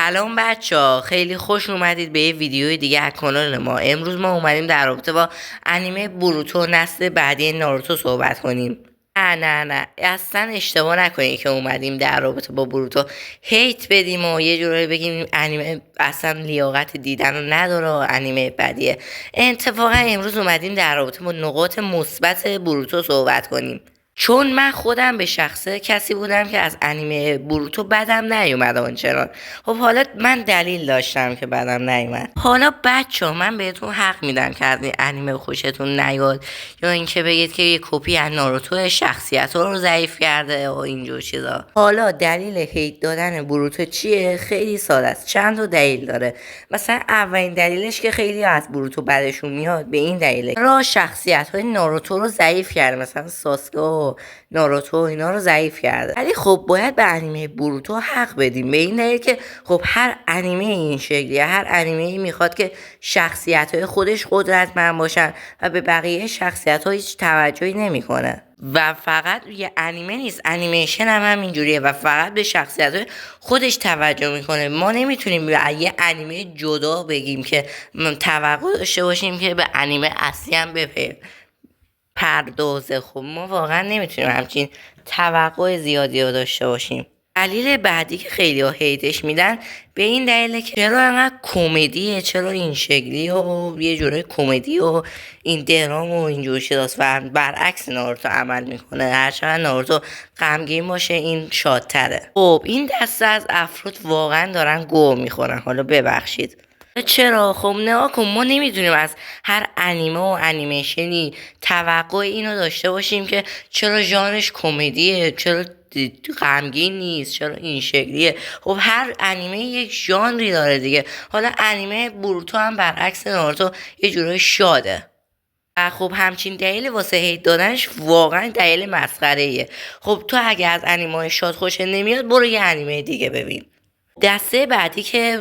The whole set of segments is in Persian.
سلام بچه‌ها، خیلی خوش اومدید به یه ویدیو دیگه از کانال ما. امروز ما اومدیم در رابطه با انیمه بوروتو نسل بعدی ناروتو صحبت کنیم. نه اصلا اشتباه نکنید که اومدیم در رابطه با بوروتو هیت بدیم و یه جورایی بگیم انیمه اصلا لیاقت دیدن رو نداره و انیمه بدیه. اتفاقا امروز اومدیم در رابطه با نقاط مثبت بوروتو صحبت کنیم، چون من خودم به شخصه کسی بودم که از انیمه بوروتو بدم نیومد آنچنان. خب حالا من دلیل داشتم که بدم نیومد. حالا بچه من بهتون حق میدم که از این انیمه خوشتون نیاد یا اینکه بگید که یه کپی از ناروتو شخصیت رو ضعیف کرده و اینجور چیزا. حالا دلیل هیت دادن بوروتو چیه؟ خیلی ساده است، چند تا دلیل داره. مثلا اولین دلیلش که خیلی از بوروتو بدشون میاد به این دلیله را شخصیت های ناروتو رو ضعیف کرده، مثلا ساسکه ناروتو اینا رو ضعیف کرده. ولی خب باید به انیمه بوروتو حق بدیم به این دلیل که خب هر انیمه این شکلیه، هر انیمه میخواد که شخصیت‌های خودش قدرتمند باشن و به بقیه شخصیت‌ها هیچ توجهی نمیکنه. و فقط یه انیمه نیست، انیمیشن هم همینجوریه و فقط به شخصیت‌های خودش توجه میکنه. ما نمیتونیم به یه انیمه جدا بگیم که توقع داشته باشیم که به انیمه اصلی هم پردازه. خب ما واقعا نمیتونیم همچین توقع زیادی رو داشته باشیم. دلیل بعدی که خیلی ها هیتش میدن به این دلیله که چرا انقدر کمدیه، چرا این شکلی و یه جوره کمدی و این درام و اینجور چیزاست و برعکس ناروتو عمل میکنه. هرچند ناروتو غمگین باشه این شادتره. خب این دسته از افراد واقعا دارن گوه میخورن. حالا ببخشید. چرا؟ خب نگاه کن، ما نمیدونیم از هر انیمه و انیمیشنی توقع اینو داشته باشیم که چرا ژانرش کمدیه، چرا غمگین نیست، چرا این شکلیه. خب هر انیمه یک ژانری داره دیگه. حالا انیمه بوروتو هم برعکس ناروتو یه جورای شاده و خب همچین دلیل واسه هیت دادنش واقعا دلیل مسخره‌ایه. خب تو اگه از انیمه شاد خوشت نمیاد برو یه انیمه دیگه ببین. دسته بعدی که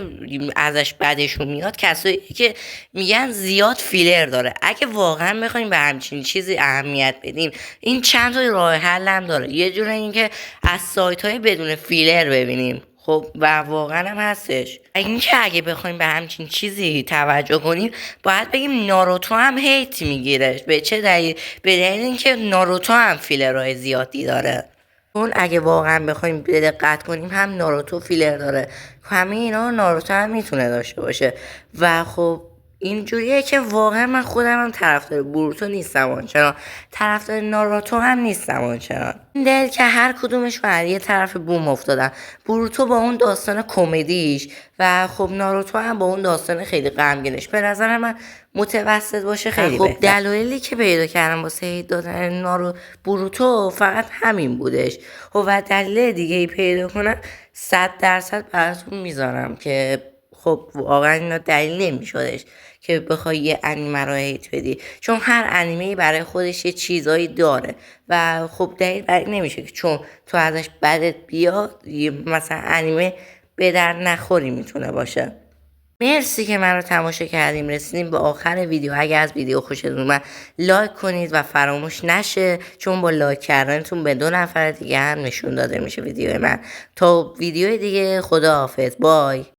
ازش بدشون میاد کسایی که میگن زیاد فیلر داره. اگه واقعا بخوایم به همچین چیزی اهمیت بدیم این چند تا راه حل هم داره. یه جوره اینکه از سایت های بدون فیلر ببینیم، خب و واقعا هم هستش. اینکه اگه بخوایم به همچین چیزی توجه کنیم باید بگیم ناروتو هم هیت میگیره. به چه دلیل؟ به دلیل اینکه ناروتو هم فیلرهای زیادی داره. چون اگه واقعا بخوایم دقت کنیم هم ناروتو فیلر داره، همه اینا ناروتو هم میتونه داشته باشه و خب اینجوریه که واقعا من خودم هم طرفدار بوروتو نیستم آنچنان، طرفدار ناروتو هم نیستم آنچنان. این دلیل که هر کدومش رو یه طرف بوم افتادن. بوروتو با اون داستان کمدیش و خب ناروتو هم با اون داستان خیلی غمگینش. به نظر من متوسط باشه خیلی بهتر. خب دلایلی که پیدا کردم واسه هیت دادن بوروتو فقط همین بودش. خب و دلیل دیگه ای پیدا کنم 100% براتون میذارم که خب واقعا اینا دلیل نمیشدش که بخوای یه انیمه رو هیت بدی، چون هر انیمه برای خودش یه چیزایی داره و خب دلیل برای نمیشه که چون تو ازش بدت بیاد مثلا انیمه به در نخوری میتونه باشه. مرسی که من رو تماشا کردیم، رسیدیم به آخر ویدیو. اگر از ویدیو خوشتون اومد لایک کنید و فراموش نشه، چون با لایک کردنتون به 2 نفر دیگه هم نشون داده میشه ویدیو من. تا ویدیو دیگه، خدا حافظ، بای.